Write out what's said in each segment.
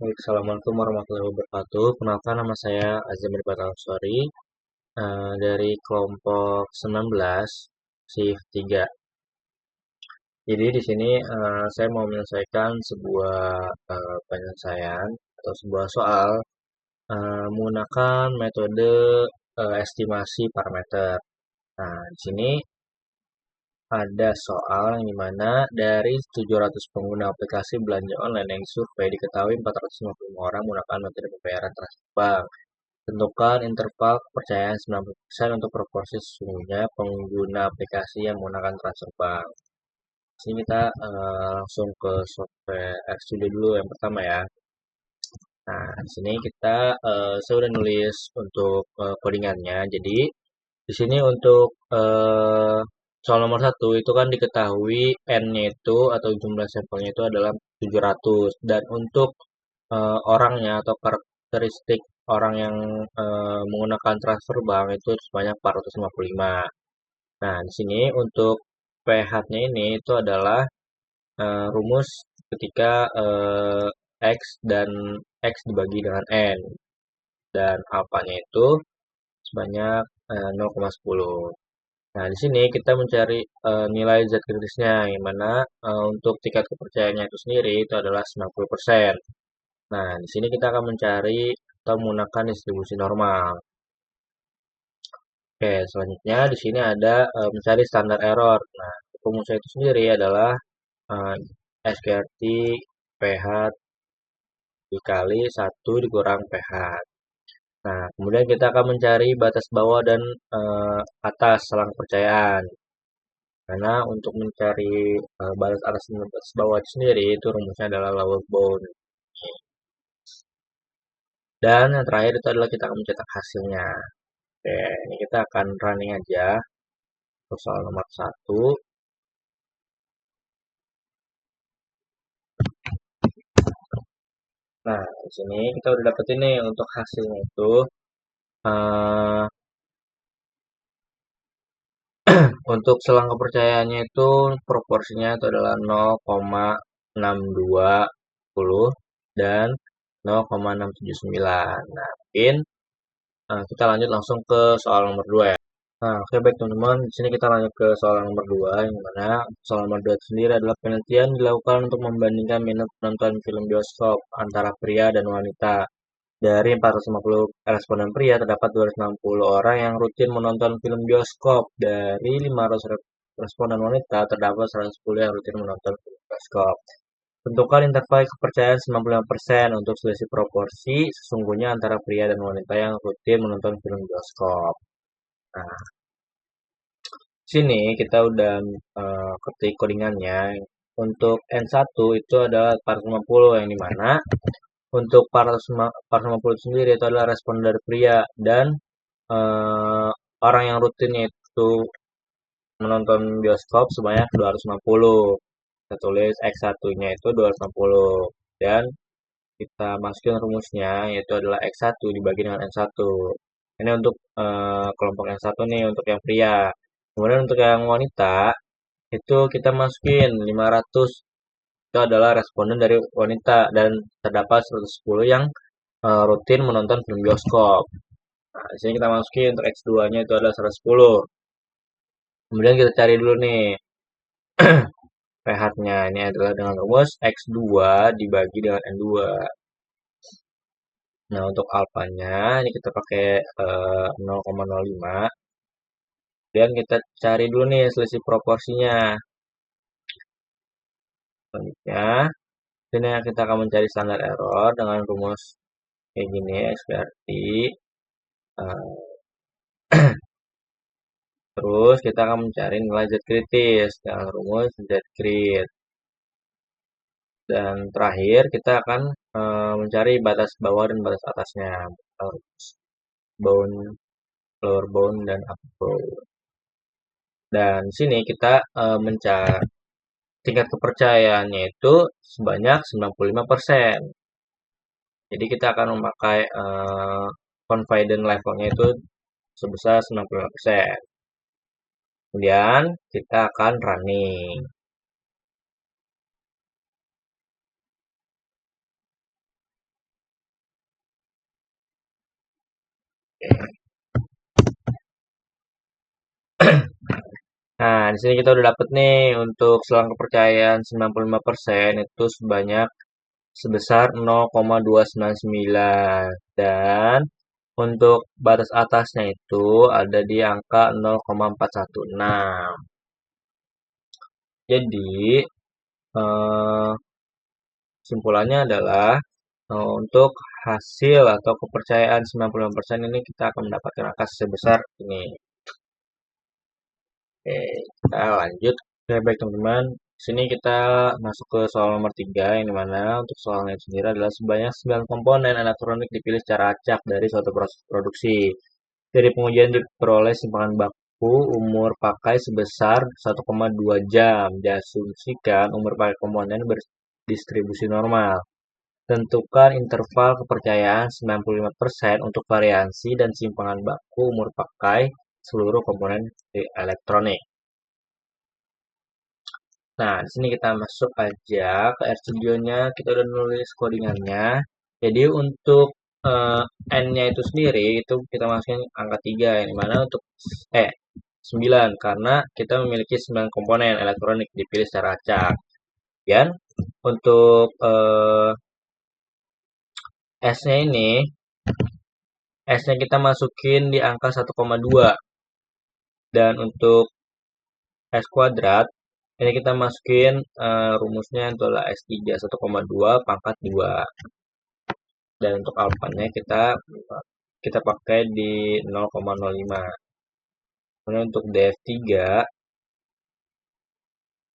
Assalamualaikum warahmatullahi wabarakatuh. Kenalkan nama saya Azamir Batalsori dari kelompok 19 shift 3. Jadi di sini saya mau menyelesaikan sebuah penyelesaian atau sebuah soal menggunakan metode estimasi parameter. Nah, di sini ada soal yang dimana dari 700 pengguna aplikasi belanja online yang disurvei diketahui 455 orang menggunakan metode pembayaran transfer bank. Tentukan interval kepercayaan 90% untuk proporsi sesungguhnya pengguna aplikasi yang menggunakan transfer bank. Di sini kita langsung ke software RStudio dulu yang pertama ya. Nah, di sini saya udah nulis untuk codingannya. Jadi di sini untuk soal nomor 1 itu kan diketahui N-nya itu atau jumlah sampelnya itu adalah 700 dan untuk orangnya atau karakteristik orang yang menggunakan transfer bank itu sebanyak 455. Nah, di sini untuk pH-nya ini itu adalah rumus ketika X dan X dibagi dengan N dan alfanya itu sebanyak 0,10. Nah, di sini kita mencari nilai Z kritisnya, yang mana untuk tingkat kepercayaannya itu sendiri itu adalah 90%. Nah, di sini kita akan mencari atau menggunakan distribusi normal. Oke, selanjutnya di sini ada mencari standar error. Nah, rumusnya itu sendiri adalah eh, SQRT PH dikali 1 dikurang PH. Nah, kemudian kita akan mencari batas bawah dan atas selang kepercayaan. Karena untuk mencari batas atas dan batas bawah itu sendiri, itu rumusnya adalah lower bound. Dan yang terakhir itu adalah kita akan mencetak hasilnya. Oke, ini kita akan running aja untuk soal nomor 1. Nah, di sini kita udah dapet ini untuk hasilnya itu eh, untuk selang kepercayaannya itu proporsinya itu adalah 0,6210 dan 0,679. Nah, mungkin kita lanjut langsung ke soal nomor 2 ya. Nah, oke baik teman-teman, di sini kita lanjut ke soal nomor 2 yang mana soal nomor 2 itu sendiri adalah penelitian dilakukan untuk membandingkan minat penonton film bioskop antara pria dan wanita. Dari 450 responden pria, terdapat 260 orang yang rutin menonton film bioskop. Dari 500 responden wanita, terdapat 110 yang rutin menonton film bioskop. Tentukan interval kepercayaan 95% untuk selisih proporsi sesungguhnya antara pria dan wanita yang rutin menonton film bioskop. Nah, sini kita udah ketik codingannya. Untuk N1 itu adalah 450 yang dimana untuk 450 sendiri itu adalah respon dari pria dan eh, orang yang rutinnya itu menonton bioskop sebanyak 260. Kita tulis X1-nya itu 260 dan kita masukin rumusnya yaitu adalah X1 dibagi dengan N1. Ini untuk kelompok N1 nih untuk yang pria. Kemudian untuk yang wanita itu kita masukin 500 itu adalah responden dari wanita dan terdapat 110 yang rutin menonton film bioskop. Nah, di sini kita masukin untuk X2-nya itu adalah 110. Kemudian kita cari dulu nih pH-nya. Ini adalah dengan rumus X2 dibagi dengan N2. Nah, untuk alfanya ini kita pakai 0,05. Kemudian kita cari dulu nih selisih proporsinya. Selanjutnya, sini kita akan mencari standar error dengan rumus kayak gini, seperti terus kita akan mencari nilai Z kritis dengan rumus Z krit. Dan terakhir kita akan mencari batas bawah dan batas atasnya. Bound, lower bound, dan upper bound. Dan di sini kita mencari tingkat kepercayaannya itu sebanyak 95%. Jadi kita akan memakai confidence levelnya itu sebesar 95%. Kemudian kita akan running. Nah, di sini kita udah dapet nih untuk selang kepercayaan 95% itu sebesar 0,299 dan untuk batas atasnya itu ada di angka 0,416. Jadi, eh, kesimpulannya adalah untuk hasil atau kepercayaan 95% ini kita akan mendapatkan angka sebesar ini. Oke, kita lanjut. Oke, baik teman-teman. Sini kita masuk ke soal nomor 3, yang dimana untuk soalnya itu sendiri adalah sebanyak 9 komponen elektronik dipilih secara acak dari suatu proses produksi. Dari pengujian diperoleh simpangan baku umur pakai sebesar 1,2 jam. Diasumsikan umur pakai komponen berdistribusi normal. Tentukan interval kepercayaan 95% untuk variasi dan simpangan baku umur pakai seluruh komponen elektronik. Nah, di sini kita masuk aja ke RStudio-nya. Kita udah nulis codingannya. Jadi untuk eh, N-nya itu sendiri itu kita masukin angka 3 yang dimana untuk eh 9 karena kita memiliki 9 komponen elektronik dipilih secara acak. Dan untuk S-nya ini S-nya kita masukin di angka 1,2 dan untuk S kuadrat ini kita masukin rumusnya itu adalah S3 1,2 pangkat 2 dan untuk alfanya kita pakai di 0,05. Kemudian untuk DF3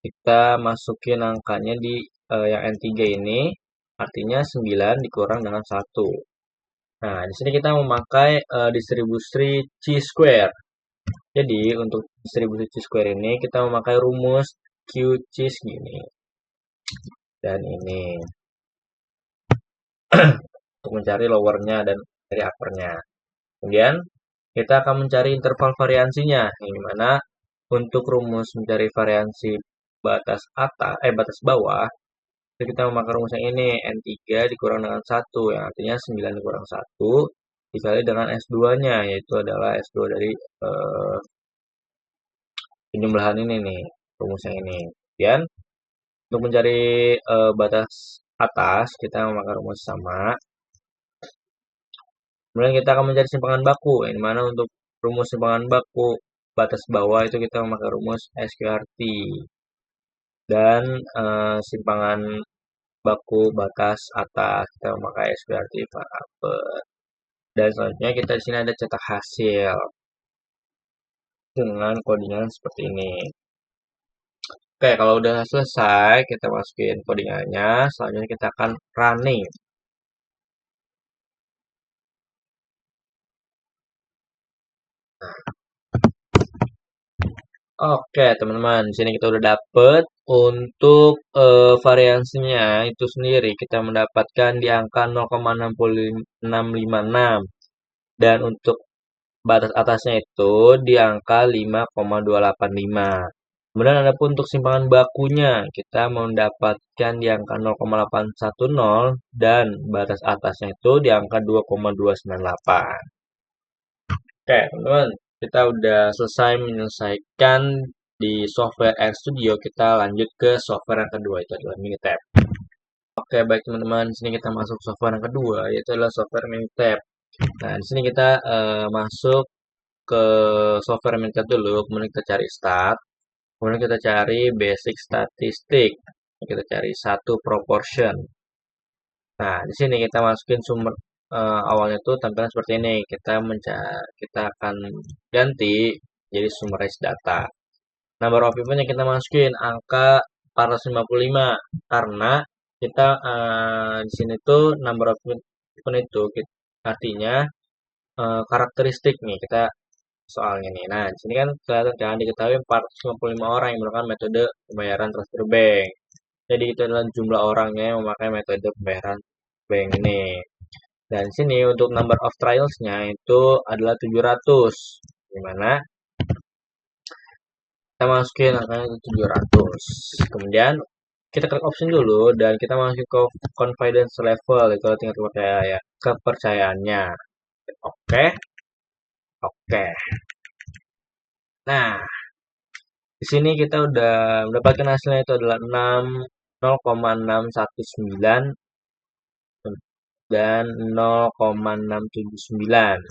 kita masukin angkanya di yang N3 ini artinya 9 dikurang dengan 1. Nah, di sini kita memakai distribusi chi-square. Jadi, untuk distribusi chi-square ini kita memakai rumus Q cheese gini. Dan ini untuk mencari lowernya dan dari uppernya. Kemudian kita akan mencari interval variansinya, yang dimana untuk rumus mencari variansi batas bawah, itu kita memakai rumus yang ini, N3 dikurang dengan 1, yang artinya 9 dikurang 1, dikali dengan S2-nya, yaitu adalah S2 dari penjumlahan ini nih, rumus yang ini. Kemudian, untuk mencari batas atas, kita memakai rumus sama. Kemudian kita akan mencari simpangan baku, yang dimana untuk rumus simpangan baku batas bawah itu kita memakai rumus SQRT. Dan simpangan baku batas atas kita memakai SQRT variabel. Dan selanjutnya kita di sini ada cetak hasil dengan codingan seperti ini. Oke, kalau udah selesai, kita masukin codingannya. Selanjutnya kita akan running. Oke, teman-teman, di sini kita udah dapet untuk variansinya itu sendiri kita mendapatkan di angka 0,656 dan untuk batas atasnya itu di angka 5,285. Kemudian ada pun untuk simpangan bakunya kita mendapatkan di angka 0,810 dan batas atasnya itu di angka 2,298. Oke, teman-teman, kita udah selesai menyelesaikan di software RStudio. Kita lanjut ke software yang kedua, itu adalah Minitab. Oke, baik teman-teman, di sini kita masuk software yang kedua, yaitu adalah software Minitab. Nah, di sini kita masuk ke software Minitab dulu, kemudian kita cari Stat, kemudian kita cari Basic Statistik, kita cari satu Proportion. Nah, di sini kita masukin sumber awalnya tuh tampilan seperti ini. Kita akan ganti jadi summarized data. Number of people yang kita masukin angka 455 karena kita di sini tuh number of people itu artinya karakteristik nih kita soalnya nih. Nah, di sini kan kelihatan kan diketahui 455 orang yang menggunakan metode pembayaran transfer bank. Jadi itu adalah jumlah orangnya yang memakai metode pembayaran bank ini. Dan sini untuk number of trials-nya itu adalah 700. Dimana kita masukin angkanya itu 700. Kemudian kita klik option dulu dan kita masukin ke confidence level itu tingkat kepercayaannya. Oke. Oke. Nah, di sini kita udah mendapatkan hasilnya itu adalah 0,619 dan 0,679.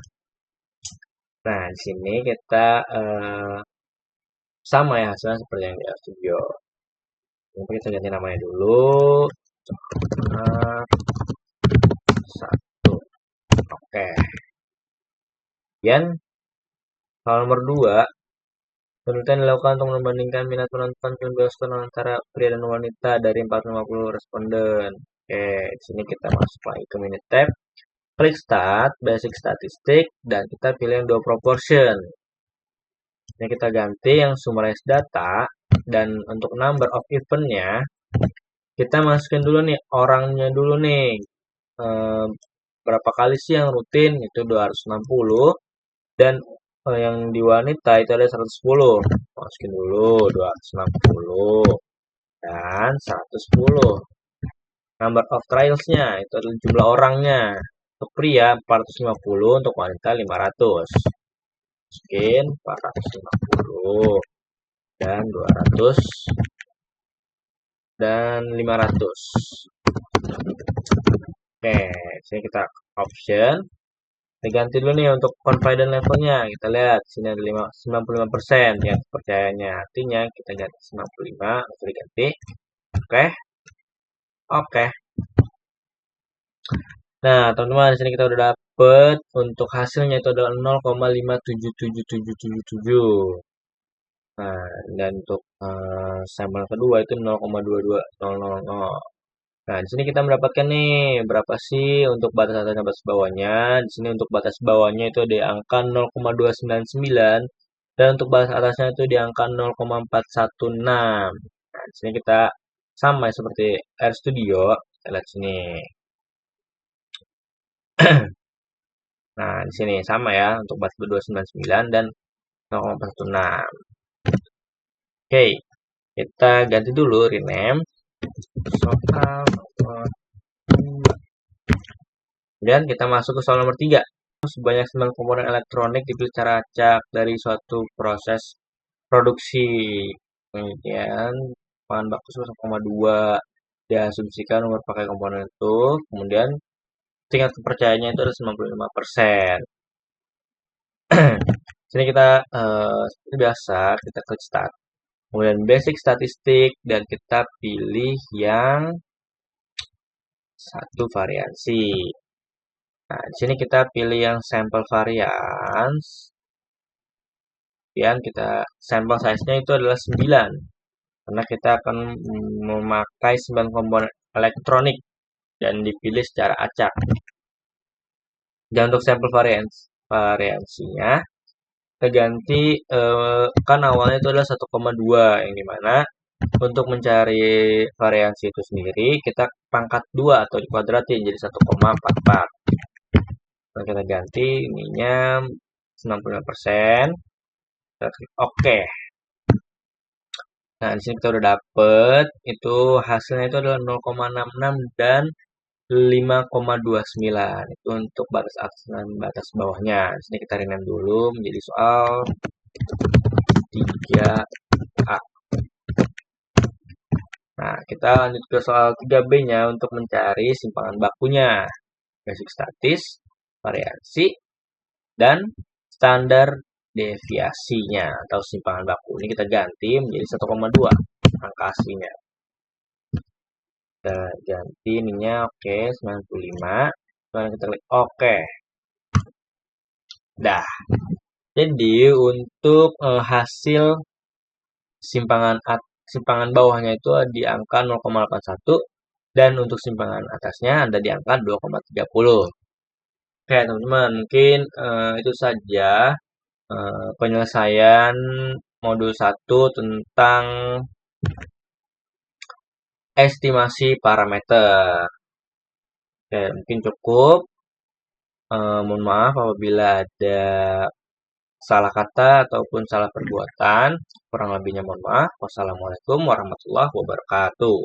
Nah, di sini kita sama ya hasilnya seperti yang di RStudio. Mungkin kita ganti namanya dulu. Nah, satu. Oke. Kemudian, hal nomor 2, penelitian dilakukan untuk membandingkan minat menonton film bioskop antara pria dan wanita dari 450 responden. Oke, di sini kita masuk lagi ke minute tab, klik start, basic statistik, dan kita pilih yang 2 proportion. Ini kita ganti yang summarize data, dan untuk number of event-nya, kita masukin dulu nih, orangnya dulu nih. Eh, berapa kali sih yang rutin? Itu 260. Dan yang di wanita itu ada 110. Masukin dulu 260 dan 110. Number of trials-nya itu adalah jumlah orangnya. Untuk pria 450, untuk wanita 500. Masukin 450 dan 200 dan 500. Oke, sini kita option. Kita ganti dulu nih untuk confidence levelnya. Kita lihat sini ada 95% yang kepercayaannya. Artinya kita ganti 95, lalu diganti. Oke. Oke. Nah, teman-teman, di sini kita udah dapet untuk hasilnya itu adalah 0,57777. Nah, dan untuk sampel kedua itu 0,22000. Nah, di sini kita mendapatkan nih berapa sih untuk batas atas dan batas bawahnya. Di sini untuk batas bawahnya itu di angka 0,299 dan untuk batas atasnya itu di angka 0,416. Nah, di sini kita sama seperti RStudio. Kita lihat sini. Nah, di sini sama ya untuk batas 299 dan 0,416. Oke, kita ganti dulu rename soal nomor 2. Kemudian kita masuk ke soal nomor 3. Sebanyak 9 komponen elektronik dipilih secara acak dari suatu proses produksi. Kemudian bahan baku 1,2 diasumsikan umur pakai komponen itu. Kemudian tingkat kepercayaannya itu ada 95%. Sini kita seperti biasa kita klik start. Kemudian basic statistik dan kita pilih yang satu variansi. Nah, di sini kita pilih yang sample variance. Kemudian kita sampel size-nya itu adalah 9. Karena kita akan memakai 9 komponen elektronik dan dipilih secara acak. Dan untuk sampel variansinya kita ganti kan awalnya itu adalah 1,2 yang dimana untuk mencari variansi itu sendiri kita pangkat 2 atau dikuadratin jadi 1,44. Nah, kita ganti ininya 95%. Kita klik OK. Nah, di sini kita udah dapet itu hasilnya itu adalah 0,66 dan 5,29. Itu untuk batas atas dan batas bawahnya. Di sini kita rename dulu menjadi soal 3A. Nah, kita lanjut ke soal 3B-nya untuk mencari simpangan bakunya. Basic statis, variasi, dan standar deviasinya atau simpangan baku. Ini kita ganti menjadi 1,2 angka aslinya. Kita ganti ininya oke 95. Kemudian kita klik oke. Dah. Jadi untuk hasil simpangan bawahnya itu di angka 0,81 dan untuk simpangan atasnya ada di angka 2,30. Oke, teman-teman, mungkin itu saja penyelesaian modul 1 tentang estimasi parameter. Oke, mungkin cukup. Mohon maaf apabila ada salah kata ataupun salah perbuatan. Kurang lebihnya mohon maaf. Wassalamualaikum warahmatullahi wabarakatuh.